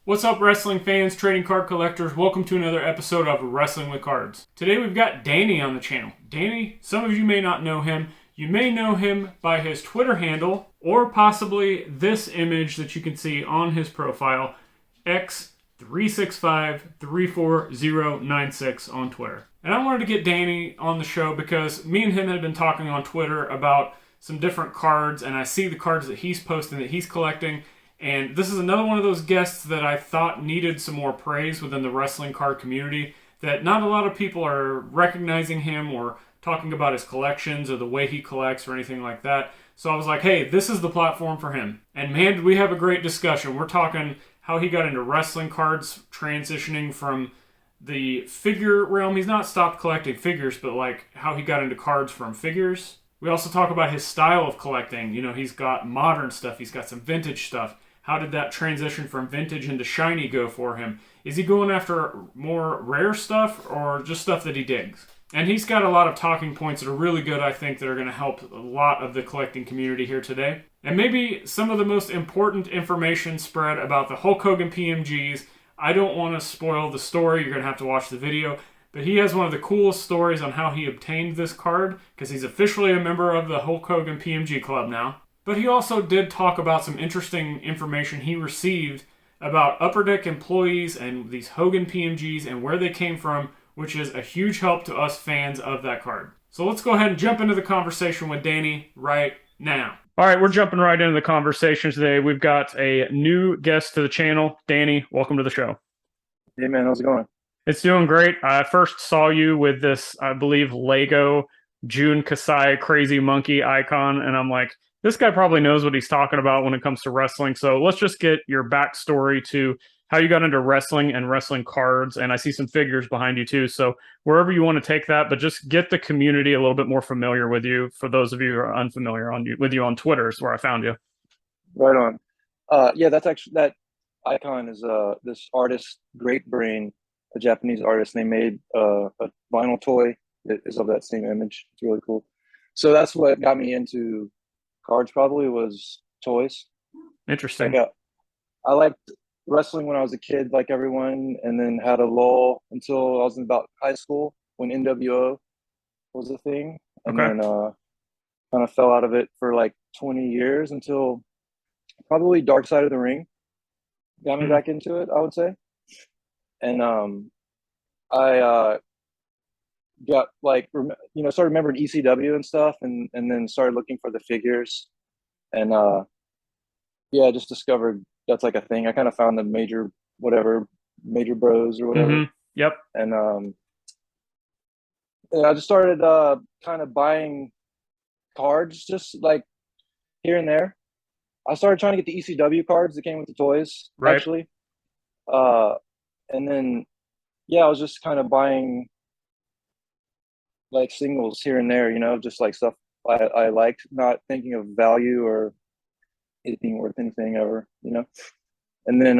What's up, wrestling fans, trading card collectors? Welcome to another episode of Wrestling with Cards. Today we've got Danny on the channel. Danny, some of you may not know him. You may know him by his Twitter handle or possibly this image that you can see on his profile, X365-34096 on Twitter. And I wanted to get Danny on the show because me and him had been talking on Twitter about some different cards, and I see the cards that he's posting that he's collecting. And this is another one of those guests that I thought needed some more praise within the wrestling card community, that not a lot of people are recognizing him or talking about his collections or the way he collects or anything like that. So I was like, hey, this is the platform for him. And man, did we have a great discussion. We're talking how he got into wrestling cards, transitioning from the figure realm. He's not stopped collecting figures, but like how he got into cards from figures. We also talk about his style of collecting. You know, he's got modern stuff. He's got some vintage stuff. How did that transition from vintage into shiny go for him? Is he going after more rare stuff or just stuff that he digs? And he's got a lot of talking points that are really good, I think, that are going to help a lot of the collecting community here today. And maybe some of the most important information spread about the Hulk Hogan PMGs. I don't want to spoil the story. You're going to have to watch the video. But he has one of the coolest stories on how he obtained this card, because he's officially a member of the Hulk Hogan PMG Club now. But he also did talk about some interesting information he received about Upper Deck employees and these Hogan PMGs and where they came from, which is a huge help to us fans of that card. So let's go ahead and jump into the conversation with Danny right now. All right, we're jumping right into the conversation today. We've got a new guest to the channel. Danny, welcome to the show. Hey man, how's it going? It's doing great. I first saw you with this, I believe, Lego Jun Kasai crazy monkey icon, and I'm like, this guy probably knows what he's talking about when it comes to wrestling. So let's just get your backstory to how you got into wrestling and wrestling cards. And I see some figures behind you too. So wherever you want to take that, but just get the community a little bit more familiar with you. For those of you who are unfamiliar with you on Twitter is where I found you. Right on. Yeah, that's actually that icon is this artist, Great Brain, a Japanese artist. They made a vinyl toy that is of that same image. It's really cool. So that's what got me into cards. Probably was toys. Interesting. Like I liked wrestling when I was a kid, like everyone, and then had a lull until I was in about high school when NWO was a thing, and Okay. then kind of fell out of it for like 20 years until probably Dark Side of the Ring got me back into it, I would say. And I got like started remembering ECW and stuff, and then started looking for the figures, and yeah, I just discovered that's like a thing. I kind of found the major bros or whatever, Yep. and I just started kind of buying cards just like here and there. I started trying to get the ECW cards that came with the toys, Right. actually. Uh, and then, yeah, I was just kind of buying like singles here and there, just like stuff I liked, not thinking of value or it being worth anything ever. And then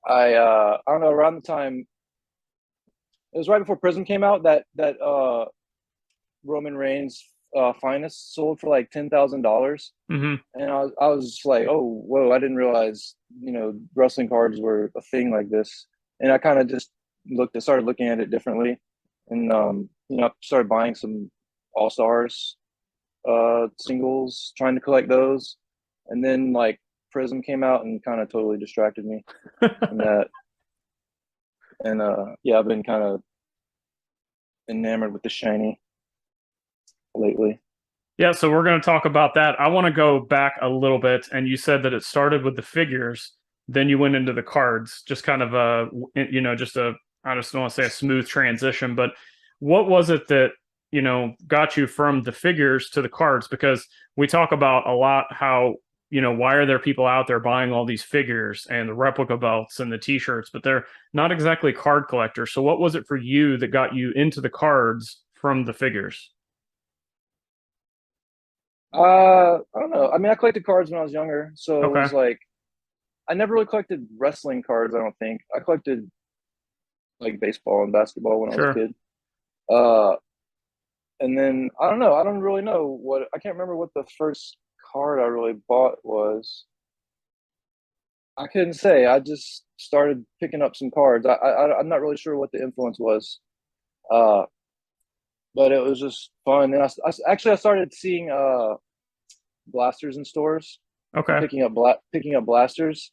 I don't know, around the time it was right before Prism came out that Roman Reigns finest sold for like $10,000. And I was just like, oh, whoa, I didn't realize, wrestling cards were a thing like this. And I kind of just started looking at it differently. And, started buying some All Stars singles, trying to collect those. And then like Prism came out and kind of totally distracted me from that. And yeah, I've been kind of enamored with the shiny lately. Yeah, so we're going to talk about that. I want to go back a little bit, and you said that it started with the figures, then you went into the cards. Just kind of I just don't want to say a smooth transition, but what was it that got you from the figures to the cards? Because we talk about a lot how why are there people out there buying all these figures and the replica belts and the T-shirts, but they're not exactly card collectors. So what was it for you that got you into the cards from the figures? I don't know. I mean, I collected cards when I was younger, so it Okay. was like I never really collected wrestling cards. I don't think I collected like baseball and basketball when I was a Sure. kid. Uh, and then I don't know. I don't really know what I can't remember what the first card I really bought was. I couldn't say. I just started picking up some cards. I'm not really sure what the influence was, uh, but it was just fun. And actually I started seeing blasters in stores and Okay. picking up blasters.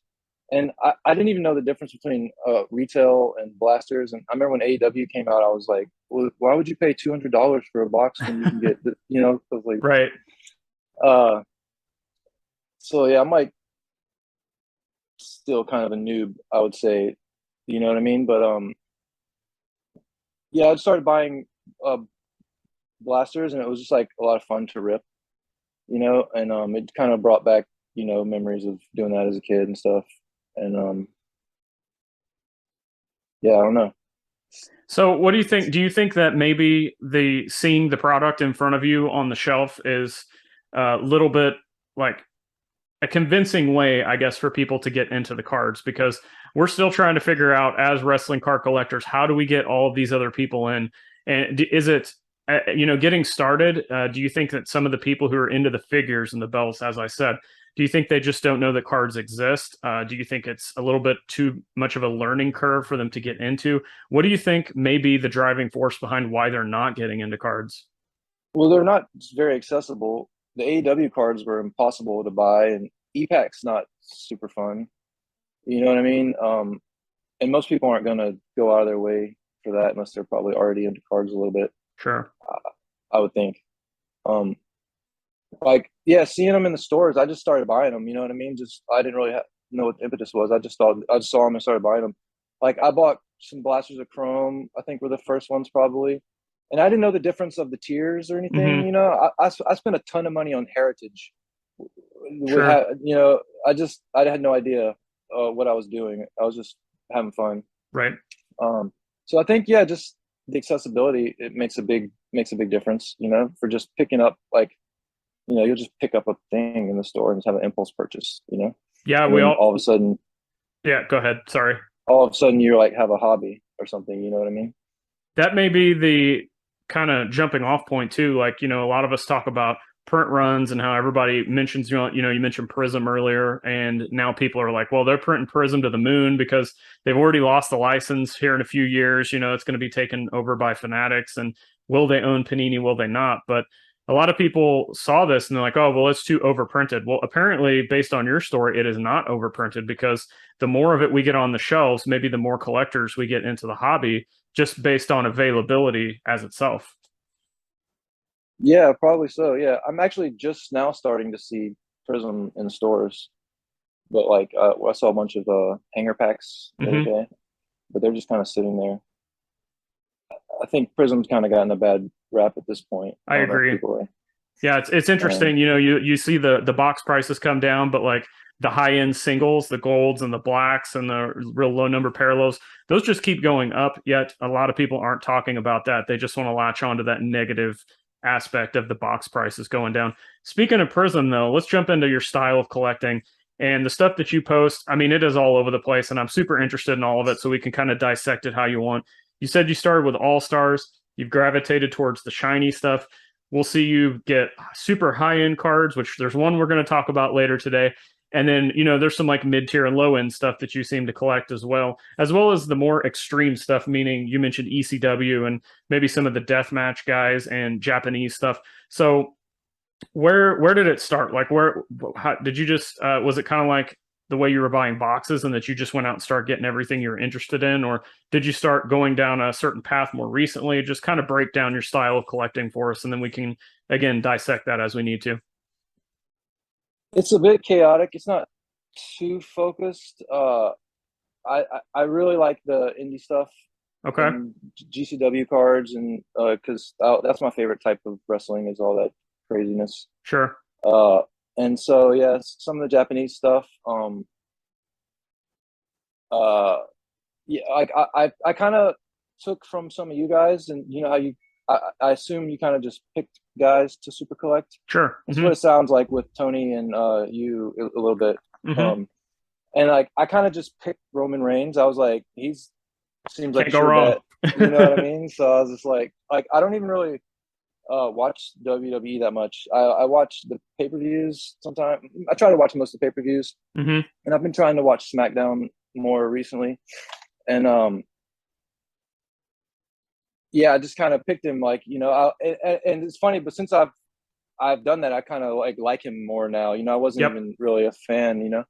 And I didn't even know the difference between retail and blasters. And I remember when AEW came out, I was like, well, why would you pay $200 for a box when you can get, like, Right. uh, so yeah, I'm like still kind of a noob, I would say, you know what I mean? But yeah, I started buying uh, blasters, and it was just like a lot of fun to rip, and it kind of brought back, memories of doing that as a kid and stuff. And yeah, I don't know. So what do you think? Do you think that maybe seeing the product in front of you on the shelf is a little bit like a convincing way, I guess, for people to get into the cards? Because we're still trying to figure out, as wrestling card collectors, how do we get all of these other people in? And is it, getting started? Do you think that some of the people who are into the figures and the belts, as I said, do you think they just don't know that cards exist? Do you think it's a little bit too much of a learning curve for them to get into? What do you think may be the driving force behind why they're not getting into cards? Well, they're not very accessible. The AEW cards were impossible to buy, and EPAC's not super fun. You know what I mean? And most people aren't going to go out of their way for that unless they're probably already into cards a little bit. Sure. I would think. Um, like, yeah, seeing them in the stores, I just started buying them. You know what I mean? Just I didn't really know what the impetus was. I just saw them and started buying them. Like, I bought some blasters of chrome. I think were the first ones probably, and I didn't know the difference of the tiers or anything. Mm-hmm. I spent a ton of money on heritage. Sure. I had no idea what I was doing. I was just having fun. Right. Um, so I think, yeah, just the accessibility, it makes a big difference. For just picking up, like, you'll just pick up a thing in the store and just have an impulse purchase. Yeah, And we then all. Yeah, go ahead. Sorry. all of a sudden you're like have a hobby or something. You know what I mean? That may be the kind of jumping off point too. Like, a lot of us talk about print runs and how everybody mentions, you mentioned Prism earlier, and now people are like, well, they're printing Prism to the moon because they've already lost the license here in a few years. It's going to be taken over by Fanatics, and will they own Panini? Will they not? But a lot of people saw this and they're like, oh, well, it's too overprinted. Well, apparently, based on your story, it is not overprinted, because the more of it we get on the shelves, maybe the more collectors we get into the hobby, just based on availability as itself. Yeah, probably so. Yeah, I'm actually just now starting to see Prism in stores, but like I saw a bunch of hanger packs the other Mm-hmm. day, but they're just kind of sitting there. I think Prism's kind of gotten a bad rap at this point. I I don't know if agree. people are. Yeah, it's interesting. You see the box prices come down, but like the high end singles, the golds and the blacks and the real low number parallels, those just keep going up. Yet a lot of people aren't talking about that. They just want to latch onto that negative aspect of the box prices going down. Speaking of Prism, though, let's jump into your style of collecting and the stuff that you post. I mean, it is all over the place, and I'm super interested in all of it, so we can kind of dissect it how you want. You said you started with All Stars. You've gravitated towards the shiny stuff. We'll see you get super high end cards, which there's one we're going to talk about later today. And then, there's some like mid tier and low end stuff that you seem to collect as well as the more extreme stuff, meaning you mentioned ECW and maybe some of the deathmatch guys and Japanese stuff. So where did it start? Like, how did you just, was it kind of like the way you were buying boxes and that you just went out and start getting everything you were interested in? Or did you start going down a certain path more recently? Just kind of break down your style of collecting for us, and then we can, again, dissect that as we need to. It's a bit chaotic. It's not too focused. I really like the indie stuff Okay. and GCW cards, and because that's my favorite type of wrestling, is all that craziness. Sure. Uh, and so yeah, some of the Japanese stuff. Uh, yeah, like I kind of took from some of you guys, and you know how I assume you kind of just picked guys to super collect. Sure. That's Mm-hmm. what it sounds like with Tony and you a little bit. Mm-hmm. And like I kind of just picked Roman Reigns. I was like, he's seems like Can't a go sure wrong. bet. You know what I mean? So I was just like I don't even really watch WWE that much. I watch the pay-per-views sometimes. I try to watch most of the pay-per-views, and I've been trying to watch SmackDown more recently. And yeah, I just kind of picked him, like, and it's funny, but since I've done that, I kind of like him more now. I wasn't even really a fan, and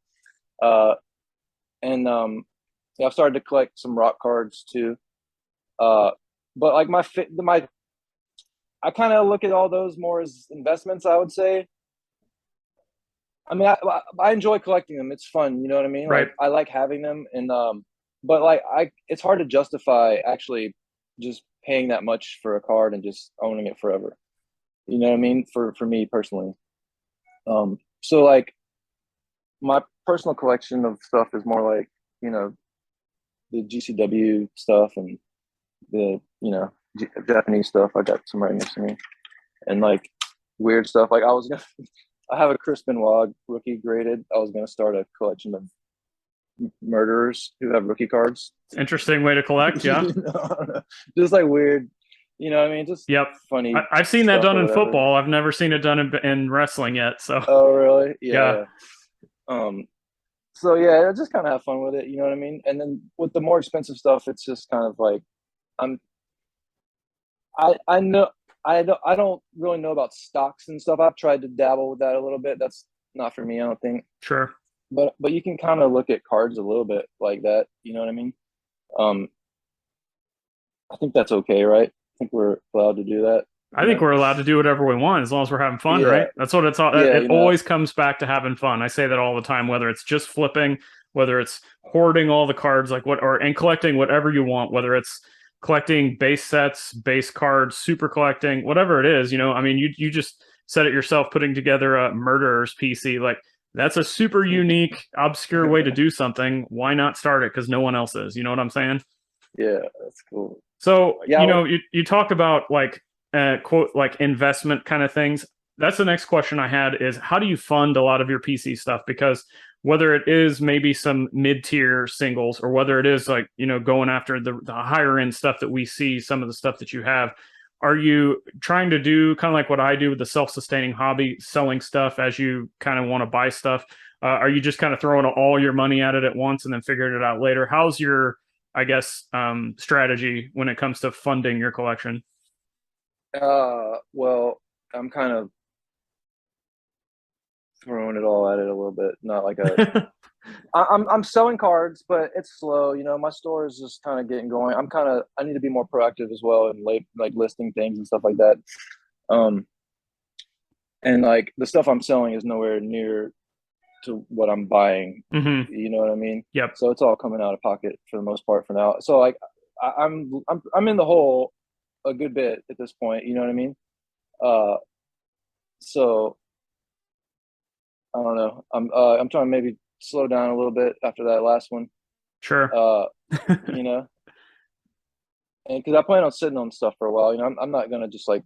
yeah, I've started to collect some Rock cards too. But like I kind of look at all those more as investments, I would say. I mean, I enjoy collecting them. It's fun, you know what I mean? Right. Like, I like having them, and but like it's hard to justify actually just paying that much for a card and just owning it forever. You know what I mean? For me personally. So like my personal collection of stuff is more like, the GCW stuff and the, Japanese stuff. I got some right next to me, and like weird stuff. Like I have a Chris Benoit rookie graded. I was gonna start a collection of murderers who have rookie cards. Interesting way to collect, yeah. Just like weird, you know what I mean? Just funny. I've seen that done in football. I've never seen it done in wrestling yet. So. Oh really? Yeah. So yeah, I just kind of have fun with it. You know what I mean? And then with the more expensive stuff, it's just kind of like I know I don't really know about stocks and stuff. I've tried to dabble with that a little bit. That's not for me, I don't think. Sure. But you can kind of look at cards a little bit like that. You know what I mean? I think that's okay, right? I think we're allowed to do that. I think we're allowed to do whatever we want as long as we're having fun, right? That's what it's all. It always comes back to having fun. I say that all the time, whether it's just flipping, whether it's hoarding all the cards, and collecting whatever you want, whether it's collecting base sets, base cards, super collecting, whatever it is. I mean, you just said it yourself, putting together a Murderer's PC. Like, that's a super unique, obscure way to do something. Why not start it? Because no one else is. You know what I'm saying? Yeah, that's cool. So, you talk about quote, like investment kind of things. That's the next question I had is, how do you fund a lot of your PC stuff? Because whether it is maybe some mid-tier singles, or whether it is like, going after the higher end stuff that we see, some of the stuff that you have, are you trying to do kind of like what I do with the self-sustaining hobby, selling stuff as you kind of want to buy stuff? Are you just kind of throwing all your money at it at once and then figuring it out later? How's your, I guess, strategy when it comes to funding your collection? Well, I'm kind of throwing it all at it a little bit. Not like I'm selling cards, but it's slow. My store is just kind of getting going. I need to be more proactive as well, and like listing things and stuff like that. And like the stuff I'm selling is nowhere near to what I'm buying. You know what I mean? Yep. So it's all coming out of pocket for the most part for now. So like I'm in the hole a good bit at this point. You know what I mean? So I don't know. I'm trying to maybe slow down a little bit after that last one. Sure. And because I plan on sitting on stuff for a while. I'm not gonna just like,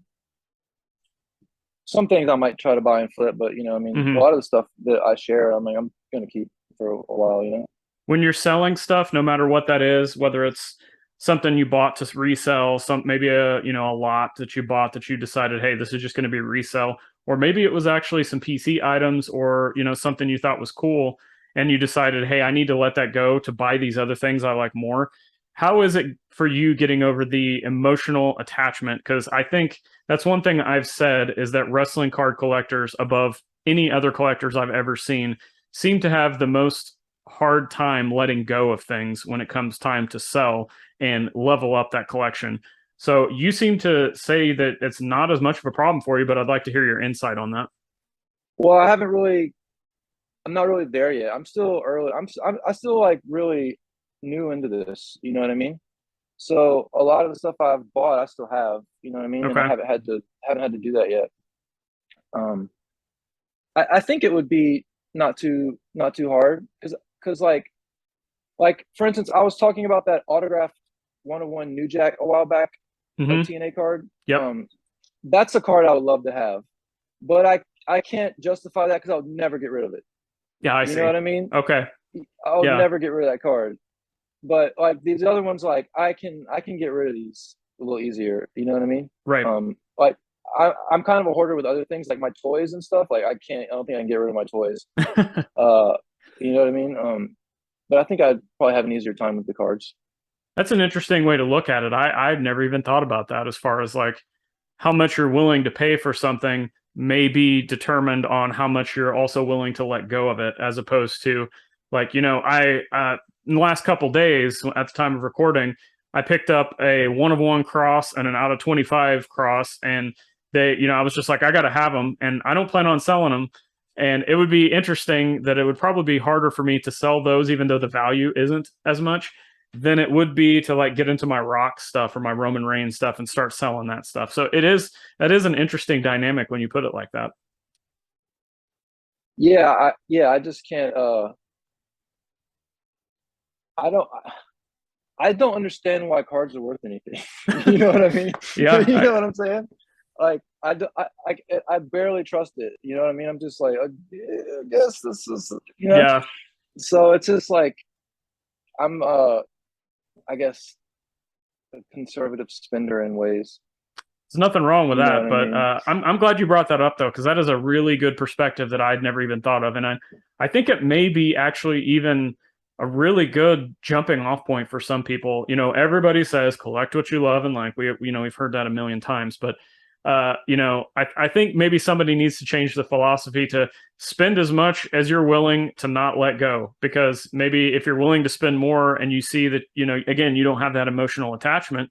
some things I might try to buy and flip, but a lot of the stuff that I share, I'm gonna keep for a while. When you're selling stuff, no matter what that is, whether it's something you bought to resell, maybe a lot that you bought that you decided, hey, this is just going to be resell, or maybe it was actually some PC items, or something you thought was cool, and you decided, hey, I need to let that go to buy these other things I like more. How is it for you getting over the emotional attachment? Because I think that's one thing I've said, is that wrestling card collectors, above any other collectors I've ever seen, seem to have the most hard time letting go of things when it comes time to sell and level up that collection. So you seem to say that it's not as much of a problem for you, but I'd like to hear your insight on that. Well, I'm not really there yet. I'm still early. I still like really new into this. You know what I mean? So a lot of the stuff I've bought, I still have. You know what I mean? Okay. And I haven't had to do that yet. I think it would be not too hard, because like for instance, I was talking about that autographed 101 New Jack a while back, TNA card. Yep. That's a card I would love to have, but I can't justify that because I would never get rid of it. Yeah, I see. You know what I mean? Okay. I'll never get rid of that card. But like these other ones, like I can get rid of these a little easier. You know what I mean? Right. I'm kind of a hoarder with other things like my toys and stuff. Like I don't think I can get rid of my toys. You know what I mean? But I think I'd probably have an easier time with the cards. That's an interesting way to look at it. I've never even thought about that, as far as like how much you're willing to pay for something may be determined on how much you're also willing to let go of it, as opposed to like, I in the last couple days at the time of recording, I picked up a 1 of 1 cross and an out of 25 cross, and I was just like, I got to have them, and I don't plan on selling them. And it would be interesting that it would probably be harder for me to sell those, even though the value isn't as much, than it would be to like get into my Rock stuff or my Roman Reigns stuff and start selling that stuff. So that is an interesting dynamic when you put it like that. Yeah, I just can't. I don't understand why cards are worth anything. You know what I mean? Yeah, you know what I'm saying? Like I barely trust it. You know what I mean? I'm just like, I guess this is, Yeah. So it's just like I'm I guess a conservative spender in ways. There's nothing wrong with that, but I mean? I'm glad you brought that up, though, because that is a really good perspective that I'd never even thought of, and I think it may be actually even a really good jumping off point for some people. Everybody says collect what you love, and like we've heard that a million times, but I think maybe somebody needs to change the philosophy to spend as much as you're willing to not let go, because maybe if you're willing to spend more and you see that, again, you don't have that emotional attachment,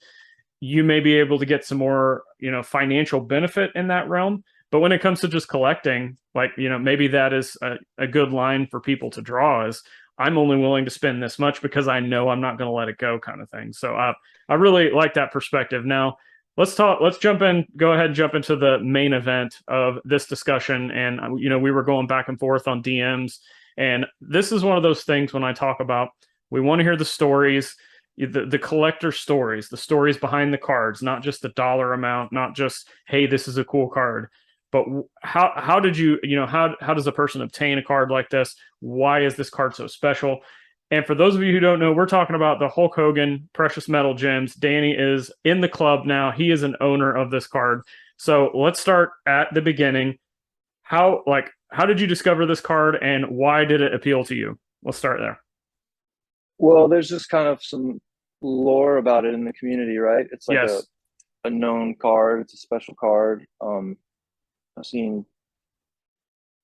you may be able to get some more, financial benefit in that realm. But when it comes to just collecting, like, maybe that is a good line for people to draw, is I'm only willing to spend this much because I know I'm not going to let it go, kind of thing. So I really like that perspective. Now, let's go ahead and jump into the main event of this discussion. And, we were going back and forth on DMs. And this is one of those things when I talk about, we want to hear the stories, the collector stories, the stories behind the cards, not just the dollar amount, not just, hey, this is a cool card, but how did how does a person obtain a card like this? Why is this card so special? And for those of you who don't know, we're talking about the Hulk Hogan Precious Metal Gems. Danny is in the club now. He is an owner of this card. So let's start at the beginning. How did you discover this card, and why did it appeal to you? Let's start there. Well, there's just kind of some lore about it in the community, right? It's like Yes. a known card. It's a special card. I've seen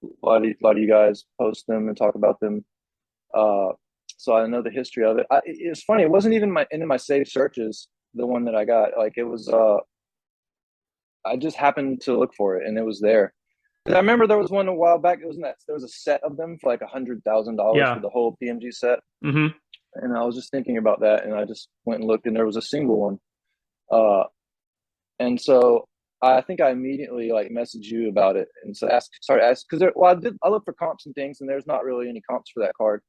a lot of you guys post them and talk about them. So I know the history of it. It's funny. It wasn't even in my saved searches, the one that I got. Like it was, I just happened to look for it and it was there. I remember there was one a while back. There was a set of them for like $100,000 for the whole PMG set. Mm-hmm. And I was just thinking about that, and I just went and looked, and there was a single one. And so I think I immediately like messaged you about it, and so started asking because I looked for comps and things, and there's not really any comps for that card.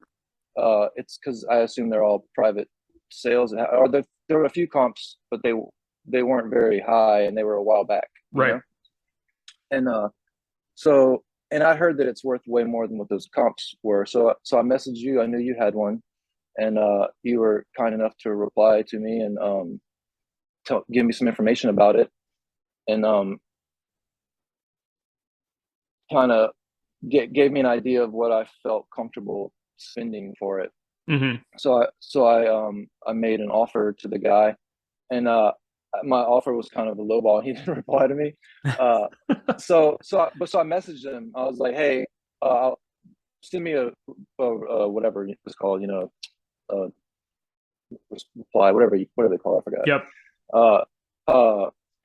It's because I assume they're all private sales, or there were a few comps, but they weren't very high, and they were a while back, right? And and I heard that it's worth way more than what those comps were. So I messaged you. I knew you had one, and you were kind enough to reply to me and give me some information about it, and kind of gave me an idea of what I felt comfortable spending for it. Mm-hmm. So I made an offer to the guy, and my offer was kind of a lowball. He didn't reply to me. So I messaged him. I was like, hey, send me a whatever it's called, reply, whatever they call it, I forgot. Yep.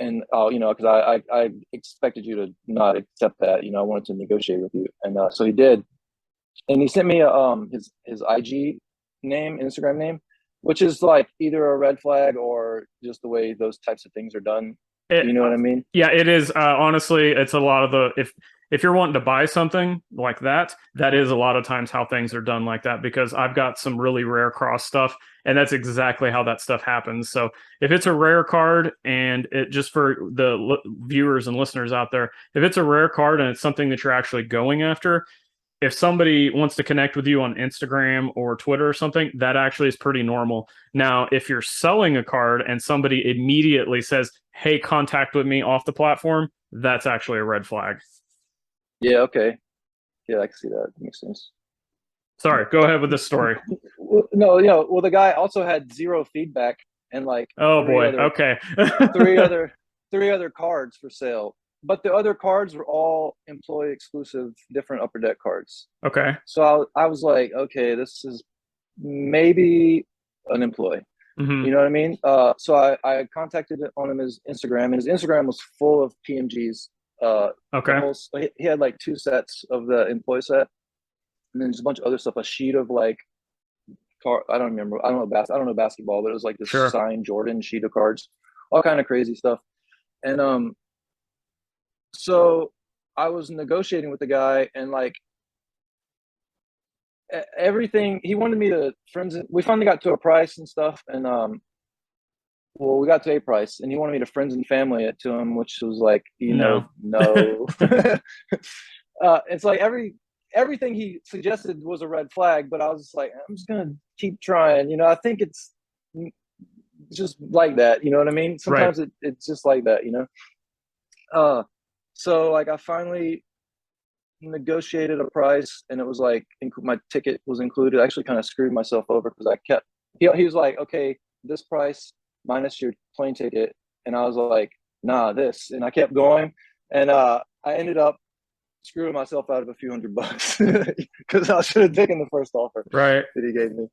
And because I expected you to not accept that. I wanted to negotiate with you, and so he did. And he sent me his IG name, Instagram name, which is like either a red flag or just the way those types of things are done. You know what I mean? Yeah, it is. Honestly, it's a lot of if you're wanting to buy something like that, that is a lot of times how things are done like that, because I've got some really rare cross stuff, and that's exactly how that stuff happens. So if it's a rare card, and it just for the viewers and listeners out there, if it's a rare card and it's something that you're actually going after, if somebody wants to connect with you on Instagram or Twitter or something, that actually is pretty normal. Now, if you're selling a card and somebody immediately says, hey, contact with me off the platform, that's actually a red flag. Yeah. Okay. Yeah, I can see that. Makes sense. Sorry, go ahead with this story. No, well, the guy also had zero feedback and like Oh boy. Okay. three other three other cards for sale, but the other cards were all employee exclusive, different Upper Deck cards. Okay. So I was like, okay, this is maybe an employee. Mm-hmm. You know what I mean? So I contacted on him his Instagram, and his Instagram was full of PMGs. Okay. He had like 2 sets of the employee set, and then just a bunch of other stuff. A sheet of like I don't remember. I don't know basketball, but it was like this signed Jordan sheet of cards, all kind of crazy stuff. And so I was negotiating with the guy, and like everything he wanted me to we finally got to a price and stuff, and well, we got to a price, and he wanted me to friends and family it to him, which was like, no. It's like everything he suggested was a red flag, but I was just like, I'm just gonna keep trying. I think it's just like that. You know what I mean? Sometimes it's just like that. So like I finally negotiated a price, and it was like my ticket was included. I actually kind of screwed myself over because I kept. He was like, okay, this price minus your plane ticket, and I was like, nah, this, and I kept going, and I ended up screwing myself out of a few $100 because I should have taken the first offer that he gave me.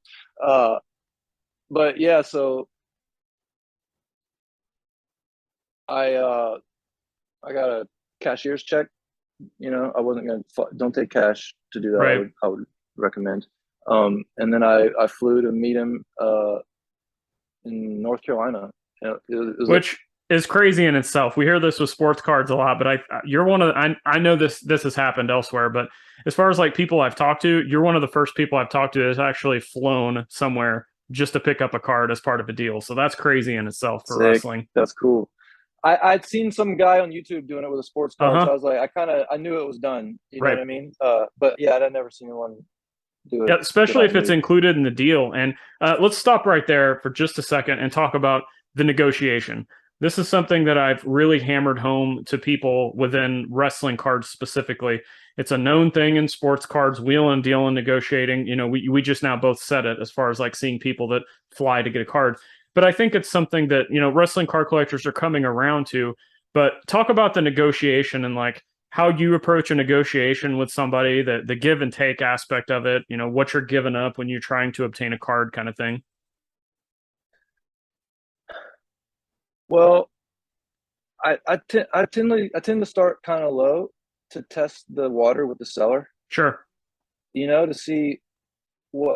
But yeah, so I got a cashier's check. I wasn't gonna don't take cash to do that. Right. I would recommend. And then I flew to meet him in North Carolina. It was Which is crazy in itself. We hear this with sports cards a lot, but you're one of I know this has happened elsewhere, but as far as like people I've talked to, you're one of the first people I've talked to that's actually flown somewhere just to pick up a card as part of a deal. So that's crazy in itself for wrestling. That's cool. I'd seen some guy on YouTube doing it with a sports card, so I was like, I knew it was done. You know what I mean? But yeah, I'd never seen anyone do it. Yeah, especially if it's included in the deal. And let's stop right there for just a second and talk about the negotiation. This is something that I've really hammered home to people within wrestling cards specifically. It's a known thing in sports cards, wheel and deal and negotiating. We just now both said it as far as like seeing people that fly to get a card. But I think it's something that, wrestling card collectors are coming around to. But talk about the negotiation and like how you approach a negotiation with somebody, the give and take aspect of it, what you're giving up when you're trying to obtain a card kind of thing. Well, I tend to start kind of low to test the water with the seller. Sure. To see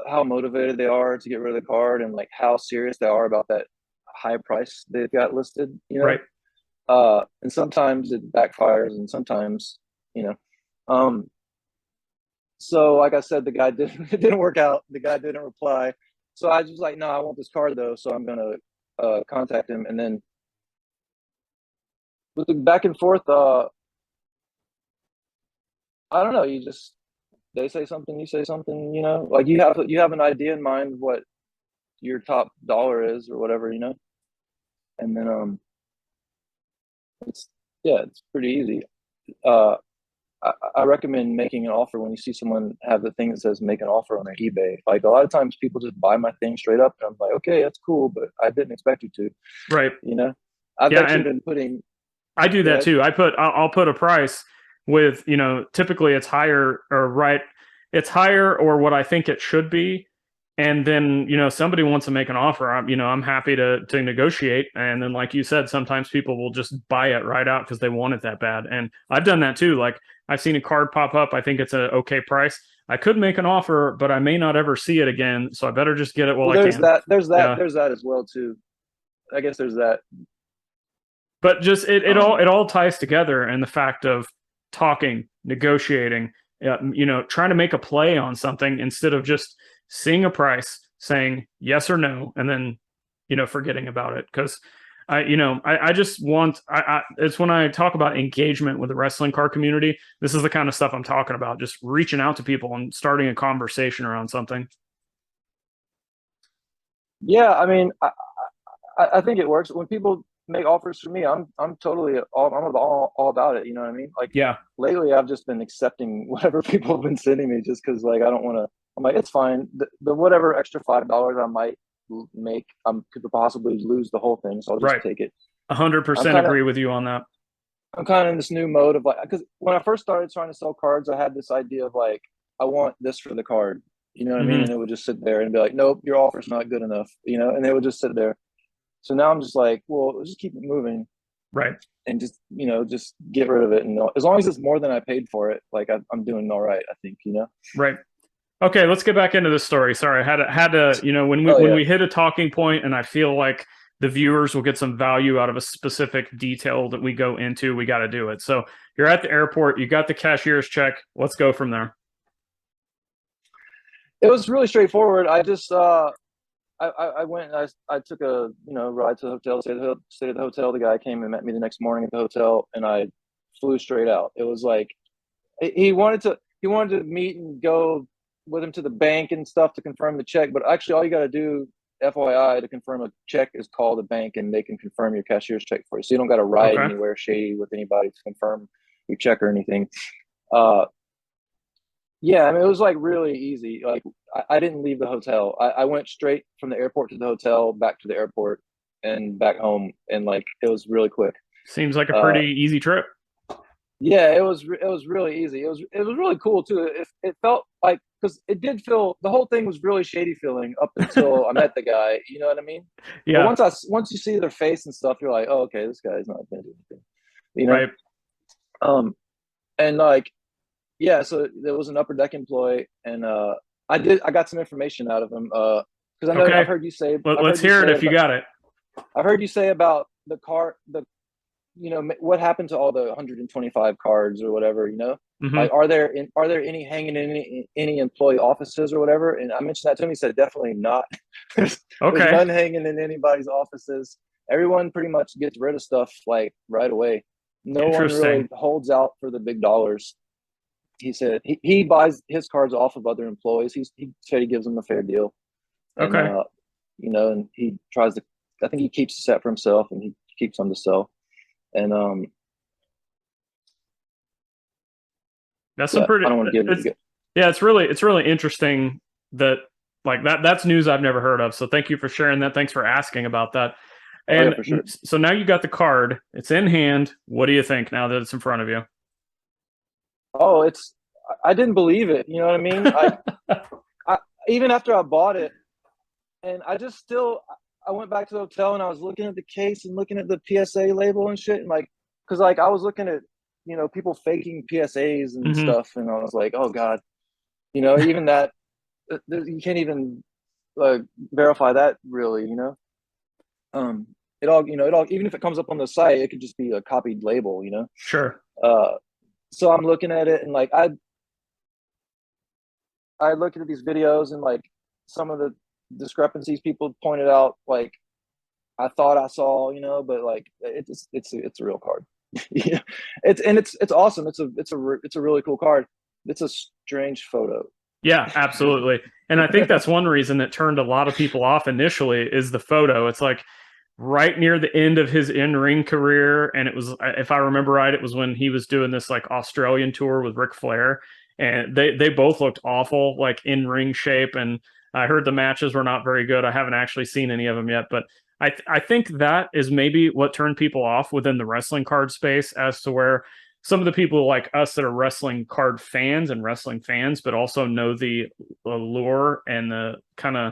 how motivated they are to get rid of the card, and like how serious they are about that high price they've got listed. Right. And sometimes it backfires, and sometimes, so like I said, it didn't work out. The guy didn't reply. So I was like, no, I want this card though. So I'm going to contact him. And then with the back and forth, I don't know. They say something, you say something, like you have an idea in mind what your top dollar is or whatever, and then, it's pretty easy. I recommend making an offer when you see someone have the thing that says make an offer on their eBay. Like a lot of times people just buy my thing straight up, and I'm like, okay, that's cool, but I didn't expect you to. Right. I've actually been putting. I do that too. I'll put a price with, typically it's higher it's higher or what I think it should be. And then, somebody wants to make an offer. I'm happy to negotiate. And then, like you said, sometimes people will just buy it right out because they want it that bad. And I've done that too. Like I've seen a card pop up. I think it's an okay price. I could make an offer, but I may not ever see it again. So I better just get it while I can. There's that as well too. I guess there's that. But just it all ties together, and the fact of talking, negotiating, trying to make a play on something instead of just seeing a price, saying yes or no, and then, forgetting about it. Because I just want, it's when I talk about engagement with the wrestling card community, this is the kind of stuff I'm talking about, just reaching out to people and starting a conversation around something. Yeah. I mean, I think it works when people make offers for me, I'm totally all about it. You know what I mean? Like, Yeah. lately, I've just been accepting whatever people have been sending me, just because like I don't want to. I'm like, it's fine. The whatever extra $5 I might make, I could possibly lose the whole thing, so I'll just Right. take it. 100% agree with you on that. I'm kind of in this new mode of like, because when I first started trying to sell cards, I had this idea of like, I want this for the card. You know what I mean? And it would just sit there and be like, nope, your offer's not good enough. You know, and they would just sit there. So now I'm just like, well, let's just keep it moving. Right. And just, just get rid of it. And as long as it's more than I paid for it, like I'm doing all right, I think, Right. Okay, let's get back into this story. Sorry, I had to, when we hit a talking point, and I feel like the viewers will get some value out of a specific detail that we go into, we got to do it. So you're at the airport, you got the cashier's check. Let's go from there. It was really straightforward. I just I went and I took a ride to the hotel, stayed at the hotel. The guy came and met me the next morning at the hotel, and I flew straight out. It was like he wanted to meet and go with him to the bank and stuff to confirm the check. But actually, all you got to do, FYI, to confirm a check is call the bank, and they can confirm your cashier's check for you. So you don't got to ride anywhere shady with anybody to confirm your check or anything. Yeah, I mean, it was like really easy. Like I didn't leave the hotel. I went straight from the airport to the hotel, back to the airport, and back home, and like it was really quick. Seems like a pretty easy trip. Yeah, it was really easy. It was really cool too. It felt like, because it did feel, the whole thing was really shady feeling up until I met the guy. You know what I mean? Yeah. But once you see their face and stuff, you're like, oh, okay, this guy's not gonna do anything. You know? Right. And like, yeah, so there was an upper deck employee, and I got some information out of him, because I know I've heard you say. Let's hear it if you got it. I've heard you say about the car, what happened to all the 125 cards or whatever, like, are there any hanging in any employee offices or whatever? And I mentioned that to him. He said definitely not. There's none hanging in anybody's offices. Everyone pretty much gets rid of stuff like right away. No one really holds out for the big dollars. He said he buys his cards off of other employees. He said he gives them a fair deal. And, and he tries to, I think he keeps a set for himself, and he keeps them to sell. And that's some pretty. I don't want to give it. Yeah, it's really interesting that, like, that's news I've never heard of. So thank you for sharing that. Thanks for asking about that. And so now you got the card. It's in hand. What do you think now that it's in front of you? Oh, I didn't believe it. You know what I mean? I even after I bought it, and I went back to the hotel, and I was looking at the case and looking at the PSA label and shit, and like, because like I was looking at people faking PSAs and stuff, and I was like, oh god, even that, you can't even verify that really, it all even if it comes up on the site, it could just be a copied label, Sure. So I'm looking at it, and like I looked at these videos, and like some of the discrepancies people pointed out, like I thought I saw, but like it's a real card. Yeah, it's awesome. It's a really cool card. It's a strange photo. Yeah, absolutely. And I think that's one reason that turned a lot of people off initially is the photo. It's like right near the end of his in-ring career, and it was, if I remember right, it was when he was doing this like Australian tour with Ric Flair, and they both looked awful, like in-ring shape, and I heard the matches were not very good. I haven't actually seen any of them yet, but I think that is maybe what turned people off within the wrestling card space, as to where some of the people like us that are wrestling card fans and wrestling fans, but also know the allure and the kind of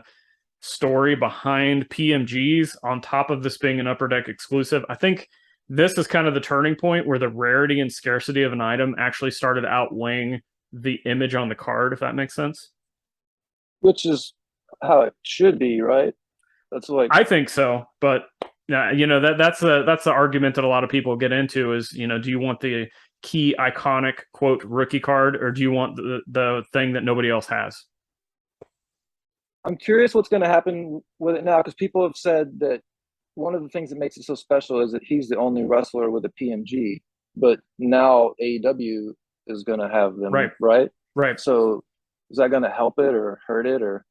story behind PMGs on top of this being an Upper Deck exclusive. I think this is kind of the turning point where the rarity and scarcity of an item actually started outweighing the image on the card, if that makes sense. Which is how it should be, right? That's like, I think so, but that's the argument that a lot of people get into is, do you want the key iconic quote rookie card, or do you want the thing that nobody else has? I'm curious what's going to happen with it now, because people have said that one of the things that makes it so special is that he's the only wrestler with a PMG, but now AEW is going to have them, right? Right. So is that going to help it or hurt it, or?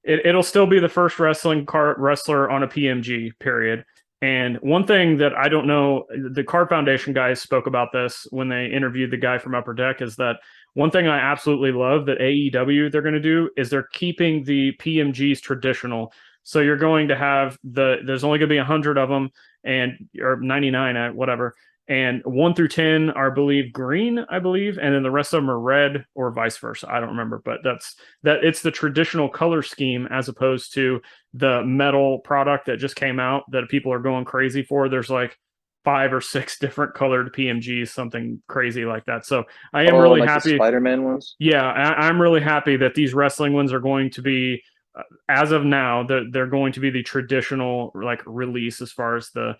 It'll still be the first wrestler on a PMG, period. And one thing that I don't know, the Card Foundation guys spoke about this when they interviewed the guy from Upper Deck, is that one thing I absolutely love that AEW they're going to do is they're keeping the PMGs traditional. So you're going to have there's only going to be 100 of them, or 99, whatever. And 1 through 10 are, I believe, green, and then the rest of them are red, or vice versa. I don't remember, but it's the traditional color scheme as opposed to the metal product that just came out that people are going crazy for. There's like 5 or 6 different colored PMGs, something crazy like that. So I am really like happy. The Spider-Man ones. Yeah, I'm really happy that these wrestling ones are going to be, as of now, they're going to be the traditional like release as far as the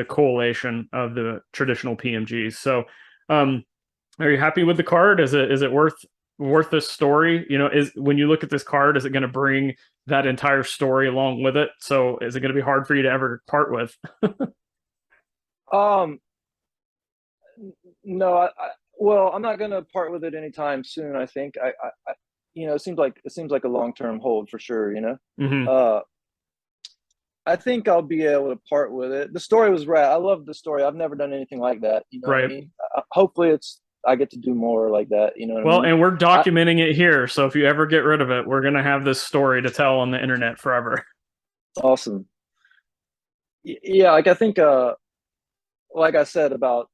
collation of the traditional PMGs. So, are you happy with the card? Is it worth this story? Is when you look at this card, is it going to bring that entire story along with it? So, is it going to be hard for you to ever part with? No, well, I'm not going to part with it anytime soon. I think it seems like a long-term hold for sure. Mm-hmm. I think I'll be able to part with it. The story was rad. I love the story. I've never done anything like that. You know right. what I mean? Hopefully I get to do more like that. You know what I mean? And we're documenting it here. So if you ever get rid of it, we're going to have this story to tell on the internet forever. Awesome. Yeah. Like I think, like I said about,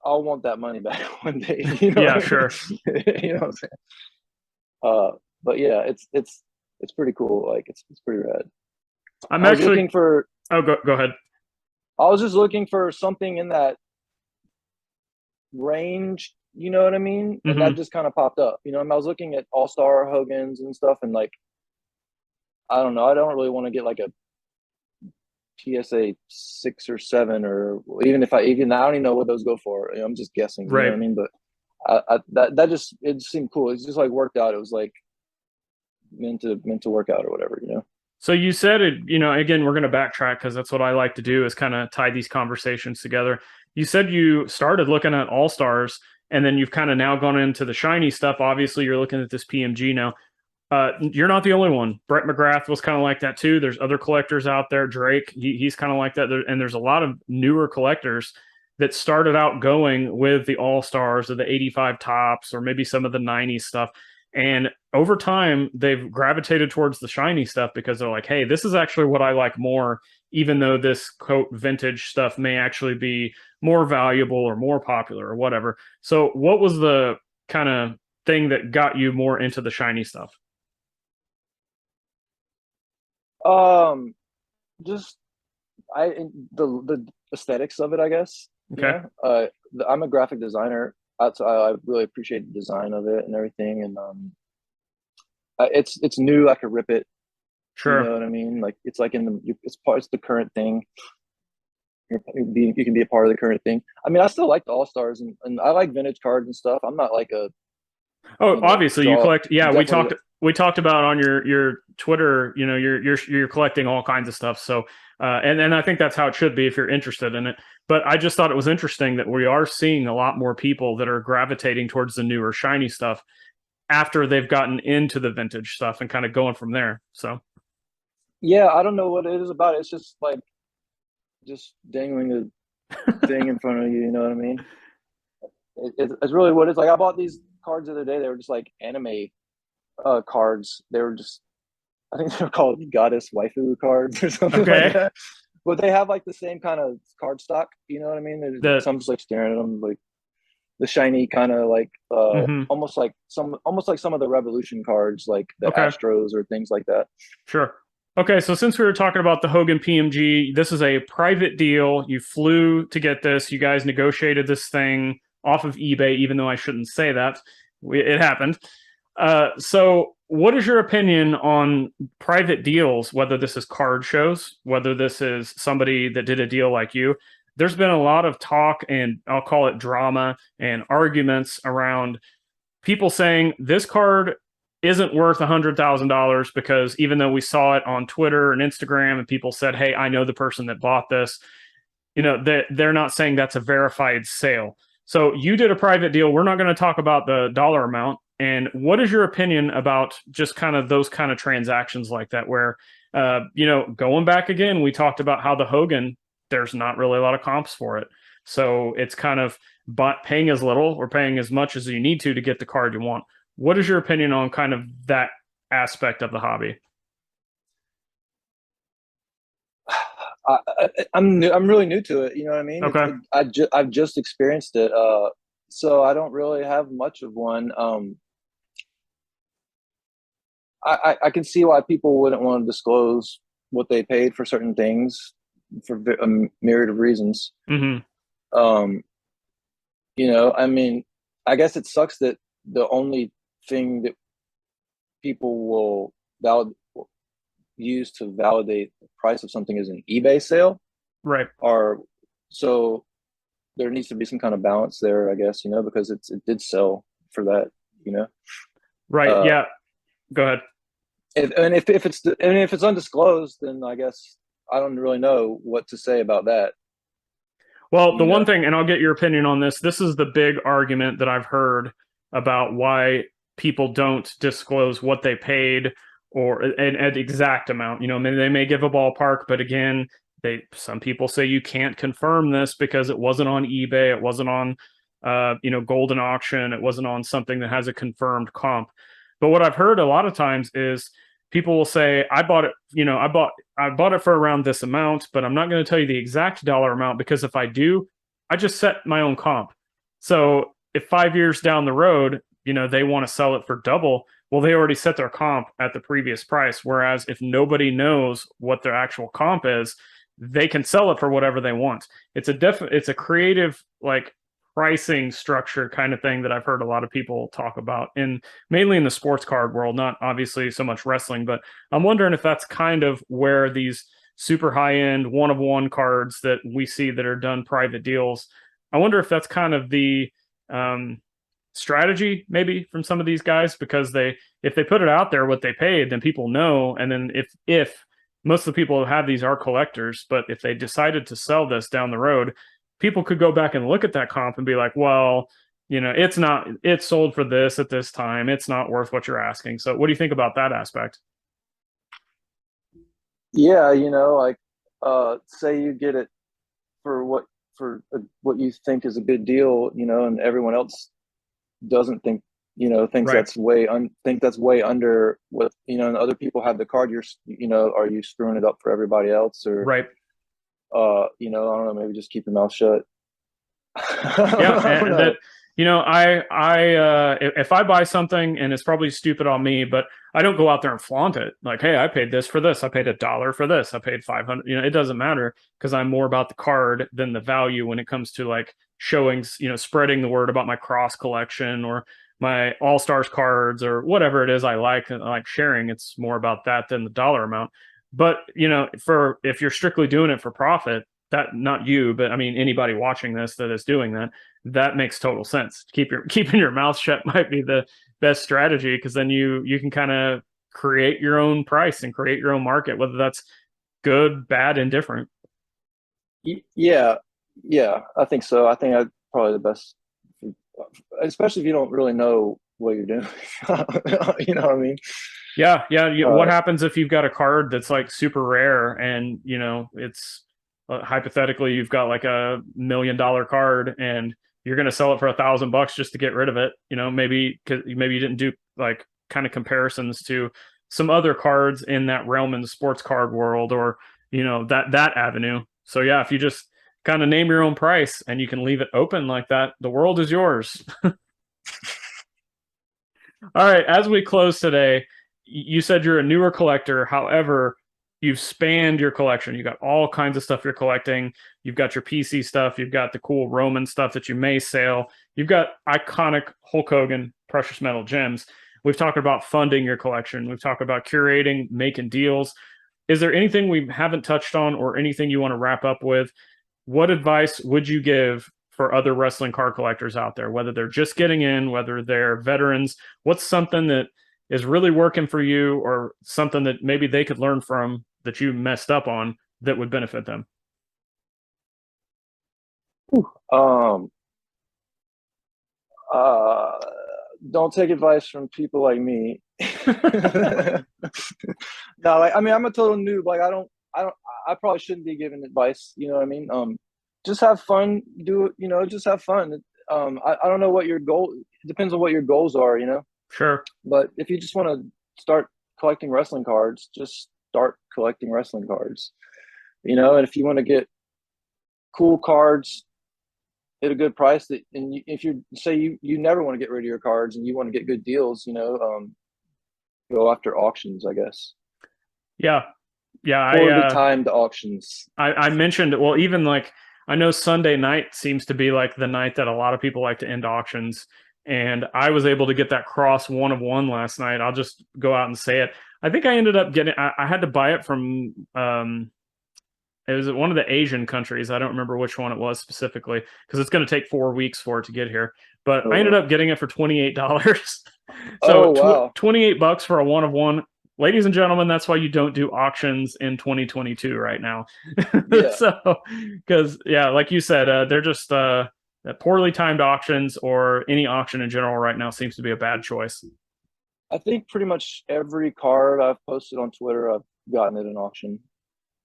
I'll want that money back one day. Yeah, sure. You know what I'm saying? But yeah, it's pretty cool. Like it's pretty rad. I'm actually looking for. Oh, go ahead. I was just looking for something in that range. You know what I mean? And that just kind of popped up. I was looking at All-Star Hogan's and stuff, and like, I don't know. I don't really want to get like a PSA 6 or 7, or even I don't even know what those go for. I'm just guessing. Right. You know what I mean? But that just, it seemed cool. It's just like worked out. It was like meant to work out or whatever. So you said it, again, we're going to backtrack because that's what I like to do, is kind of tie these conversations together. You said you started looking at All-Stars, and then you've kind of now gone into the shiny stuff. Obviously, you're looking at this PMG now. You're not the only one. Brett McGrath was kind of like that too. There's other collectors out there. Drake, he's kind of like that. And there's a lot of newer collectors that started out going with the All-Stars or the 85 tops or maybe some of the 90s stuff. And over time, they've gravitated towards the shiny stuff because they're like, hey, this is actually what I like more, even though this quote vintage stuff may actually be more valuable or more popular or whatever. So what was the kind of thing that got you more into the shiny stuff? Just the aesthetics of it, I guess. Okay. I'm a graphic designer. I really appreciate the design of it and everything, and it's new. I could rip it. Sure. You know what I mean? Like it's like it's the current thing. You can be a part of the current thing. I mean, I still like the All-Stars and I like vintage cards and stuff. I'm not like a. Obviously you collect. Yeah, we talked about on your Twitter. You're collecting all kinds of stuff. So and I think that's how it should be if you're interested in it. But I just thought it was interesting that we are seeing a lot more people that are gravitating towards the newer shiny stuff after they've gotten into the vintage stuff and kind of going from there. So yeah, I don't know what it is about it. It's just like dangling a thing in front of you. You know what I mean? It's really what it's like. I bought these cards the other day. They were just like anime cards. They were just, I think they were called goddess waifu cards or something like that. But they have like the same kind of card stock. You know what I mean? So I'm just like staring at them, like the shiny kind of like almost like some of the Revolution cards, like the Astros or things like that. Sure. Okay, so since we were talking about the Hogan PMG, this is a private deal. You flew to get this. You guys negotiated this thing off of eBay, even though I shouldn't say that. It happened. So what is your opinion on private deals, whether this is card shows, whether this is somebody that did a deal like you? There's been a lot of talk, and I'll call it drama and arguments around people saying this card isn't worth $100,000 because even though we saw it on Twitter and Instagram and people said, hey, I know the person that bought this, they're not saying that's a verified sale. So you did a private deal. We're not going to talk about the dollar amount. And what is your opinion about just kind of those kind of transactions like that, where Going back again, we talked about how the Hogan, there's not really a lot of comps for it. So it's kind of paying as little or paying as much as you need to get the card you want. What is your opinion on kind of that aspect of the hobby? I'm really new to it. You know what I mean? Okay. I've just experienced it. So I don't really have much of one. I can see why people wouldn't want to disclose what they paid for certain things for a myriad of reasons. Mm-hmm. I mean, I guess it sucks that the only thing that people will use to validate the price of something is an eBay sale. Right. So there needs to be some kind of balance there, I guess, because it did sell for that, Right. Yeah. Go ahead. If it's undisclosed, then I guess I don't really know what to say about that. Well, the one thing, and I'll get your opinion on this, this is the big argument that I've heard about why people don't disclose what they paid or an exact amount. Maybe they may give a ballpark, but again, some people say you can't confirm this because it wasn't on eBay, it wasn't on Golden Auction, it wasn't on something that has a confirmed comp. But what I've heard a lot of times is people will say, I bought it, I bought it for around this amount, but I'm not going to tell you the exact dollar amount because if I do, I just set my own comp. So if 5 years down the road, they want to sell it for double, well, they already set their comp at the previous price. Whereas if nobody knows what their actual comp is, they can sell it for whatever they want. It's a creative, like, pricing structure kind of thing that I've heard a lot of people talk about, and mainly in the sports card world, not obviously so much wrestling, but I'm wondering if that's kind of where these super high end one of one cards that we see that are done private deals, I wonder if that's kind of the strategy maybe from some of these guys, because if they put it out there what they paid, then people know, and then if most of the people who have these are collectors, but if they decided to sell this down the road, people could go back and look at that comp and be like, well, it's sold for this at this time, it's not worth what you're asking. So what do you think about that aspect? Yeah, say you get it for what you think is a good deal, and everyone else doesn't thinks right. that's way under what, and other people have the card, are you screwing it up for everybody else? Or right. I don't know, maybe just keep your mouth shut. Yeah, and that, if I buy something, and it's probably stupid on me, but I don't go out there and flaunt it like, hey, I paid this for this, I paid $1 for this, I paid 500. It doesn't matter, because I'm more about the card than the value when it comes to like showing, spreading the word about my cross collection or my all stars cards or whatever it is I like sharing. It's more about that than the dollar amount. But if you're strictly doing it for profit, that, not you, but I mean anybody watching this that is doing that, that makes total sense. Keeping your mouth shut might be the best strategy, because then you can kind of create your own price and create your own market, whether that's good, bad, indifferent. Yeah, I think so. I think that's probably the best, especially if you don't really know what you're doing. You know what I mean? Yeah. What happens if you've got a card that's like super rare and it's hypothetically you've got like $1 million card and you're going to sell it for $1,000 just to get rid of it? Maybe because maybe you didn't do like kind of comparisons to some other cards in that realm in the sports card world, or that avenue. So yeah, if you just kind of name your own price and you can leave it open like that, the world is yours. All right, as we close today, you said you're a newer collector. However, you've spanned your collection. You got all kinds of stuff you're collecting. You've got your PC stuff. You've got the cool Roman stuff that you may sell. You've got iconic Hulk Hogan precious metal gems. We've talked about funding your collection. We've talked about curating, making deals. Is there anything we haven't touched on, or anything you want to wrap up with? What advice would you give for other wrestling card collectors out there, whether they're just getting in, whether they're veterans? What's something that is really working for you, or something that maybe they could learn from that you messed up on that would benefit them? Don't take advice from people like me. No, like I mean, I'm a total noob. Like I probably shouldn't be giving advice. You know what I mean? Just have fun. Do you know? Just have fun. I don't know what your goal. It depends on what your goals are. You know. Sure. But if you just want to start collecting wrestling cards, just start collecting wrestling cards. You know, and if you want to get cool cards at a good price, if you say you never want to get rid of your cards and you want to get good deals, you know, go after auctions, I guess. Yeah. Yeah. Poorly timed auctions. I mentioned, well, even like, I know Sunday night seems to be like the night that a lot of people like to end auctions. And I was able to get that cross 1 of 1 last night. I'll just go out and say it. I think I ended up getting, I had to buy it from, it was one of the Asian countries. I don't remember which one it was specifically because it's going to take 4 weeks for it to get here. But I ended up getting it for $28. So wow. $28 for a 1 of 1. Ladies and gentlemen, that's why you don't do auctions in 2022 right now. Yeah. So, because yeah, like you said, they're just poorly timed auctions, or any auction in general right now seems to be a bad choice. I think pretty much every card I've posted on Twitter, I've gotten at an auction.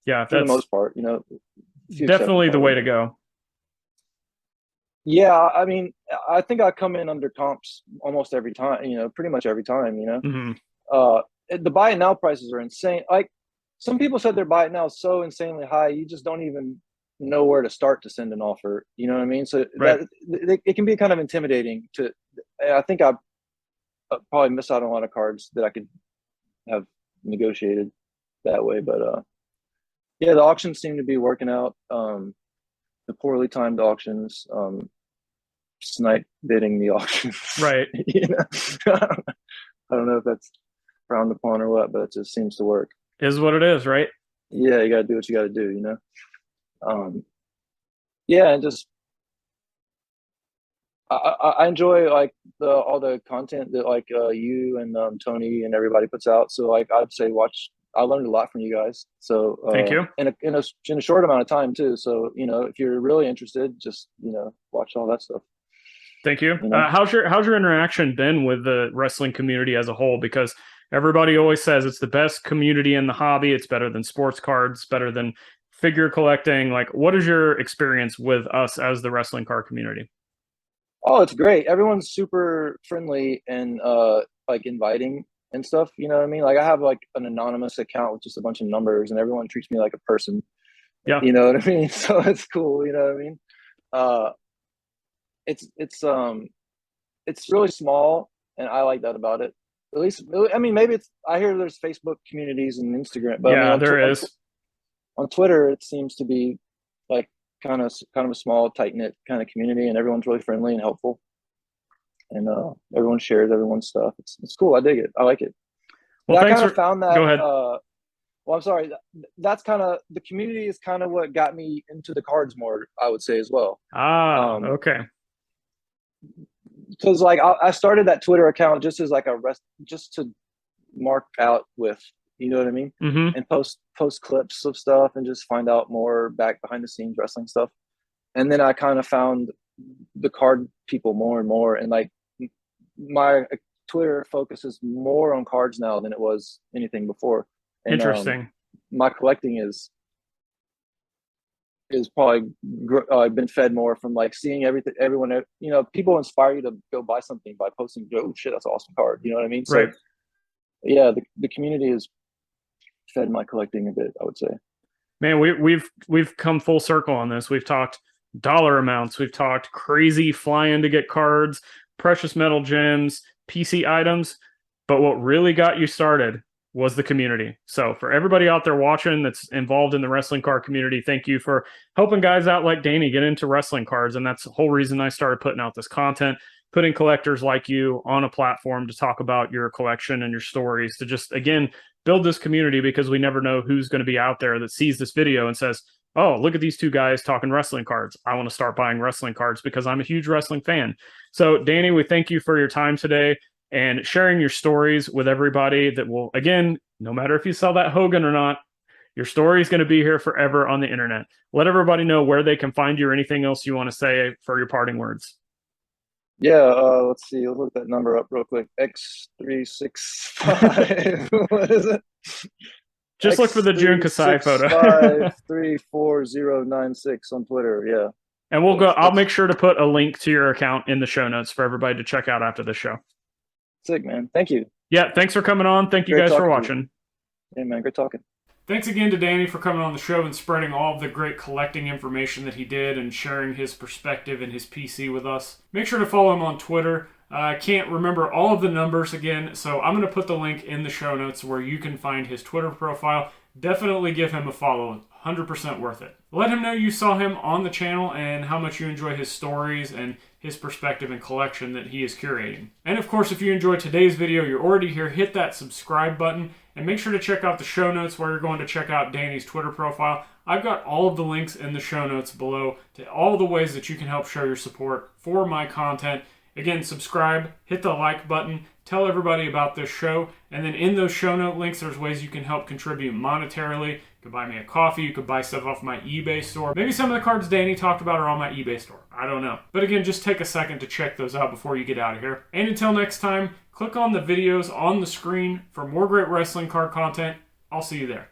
Yeah, for the most part, you know. Definitely the way to go. Yeah, I mean, I think I come in under comps almost every time, you know, pretty much every time, you know. Mm-hmm. The buy it now prices are insane. Like some people said their buy it now is so insanely high, you just don't even know where to start to send an offer. You know what I mean? So right. It can be kind of intimidating to. I think I probably miss out on a lot of cards that I could have negotiated that way, but yeah, the auctions seem to be working out. The poorly timed auctions, snipe bidding the auctions. Right. You know? I don't know if that's frowned upon or what, but it just seems to work. Is what it is, right? Yeah, you got to do what you got to do, you know? Yeah, and just I enjoy like all the content that like you and Tony and everybody puts out. So like I'd say watch. I learned a lot from you guys. So thank you. In a short amount of time too. So you know if you're really interested, just you know watch all that stuff. Thank you. You know? How's your interaction been with the wrestling community as a whole? Because everybody always says it's the best community in the hobby. It's better than sports cards, better than figure collecting. Like, what is your experience with us as the wrestling card community? Oh, it's great. Everyone's super friendly and like inviting and stuff. You know what I mean? Like I have like an anonymous account with just a bunch of numbers, and everyone treats me like a person. Yeah. You know what I mean? So it's cool. You know what I mean? It's really small, and I like that about it. At least, I mean, maybe it's. I hear there's Facebook communities and Instagram, but yeah, I mean, there is. On Twitter, it seems to be like kind of a small, tight knit kind of community, and everyone's really friendly and helpful, and everyone shares everyone's stuff. It's cool. I dig it. I like it. Well, I kind of found that. Go ahead. Well, I'm sorry. That's kind of the community is kind of what got me into the cards more. I would say as well. Okay. Because like I started that Twitter account just as like just to mark out with, you know what I mean, mm-hmm. and post clips of stuff and just find out more back behind the scenes wrestling stuff. And then I kind of found the card people more and more, and like my Twitter focuses more on cards now than it was anything before. And, interesting. My collecting is probably been fed more from like seeing everyone, you know, people inspire you to go buy something by posting, oh shit, that's an awesome card. You know what I mean? Right. So yeah, the community has fed my collecting a bit, I would say. Man, we've come full circle on this. We've talked dollar amounts. We've talked crazy flying to get cards, precious metal gems, PC items. But what really got you started was the community. So for everybody out there watching that's involved in the wrestling card community, thank you for helping guys out like Danny get into wrestling cards. And that's the whole reason I started putting out this content, putting collectors like you on a platform to talk about your collection and your stories, to just, again, build this community, because we never know who's going to be out there that sees this video and says, oh, look at these two guys talking wrestling cards. I want to start buying wrestling cards because I'm a huge wrestling fan. So Danny, we thank you for your time today and sharing your stories with everybody. That will, again, no matter if you sell that Hogan or not, your story is going to be here forever on the internet. Let everybody know where they can find you or anything else you want to say for your parting words. Yeah, let's see. Let's look that number up real quick. X365. What is it? Just look for the Jun Kasai photo. X365344096 on Twitter. Yeah. And we'll go. I'll make sure to put a link to your account in the show notes for everybody to check out after the show. Sick, man. Thank you. Yeah, thanks for coming on. Thank you guys for watching. Hey, man. Great talking. Thanks again to Danny for coming on the show and spreading all of the great collecting information that he did and sharing his perspective and his PC with us. Make sure to follow him on Twitter. I can't remember all of the numbers again, so I'm going to put the link in the show notes where you can find his Twitter profile. Definitely give him a follow. 100% worth it. Let him know you saw him on the channel and how much you enjoy his stories and his perspective and collection that he is curating. And of course, if you enjoyed today's video, you're already here, hit that subscribe button and make sure to check out the show notes where you're going to check out Danny's Twitter profile. I've got all of the links in the show notes below to all the ways that you can help show your support for my content. Again, subscribe, hit the like button, tell everybody about this show, and then in those show note links, there's ways you can help contribute monetarily. You could buy me a coffee, you could buy stuff off my eBay store. Maybe some of the cards Danny talked about are on my eBay store. I don't know. But again, just take a second to check those out before you get out of here. And until next time, click on the videos on the screen for more great wrestling card content. I'll see you there.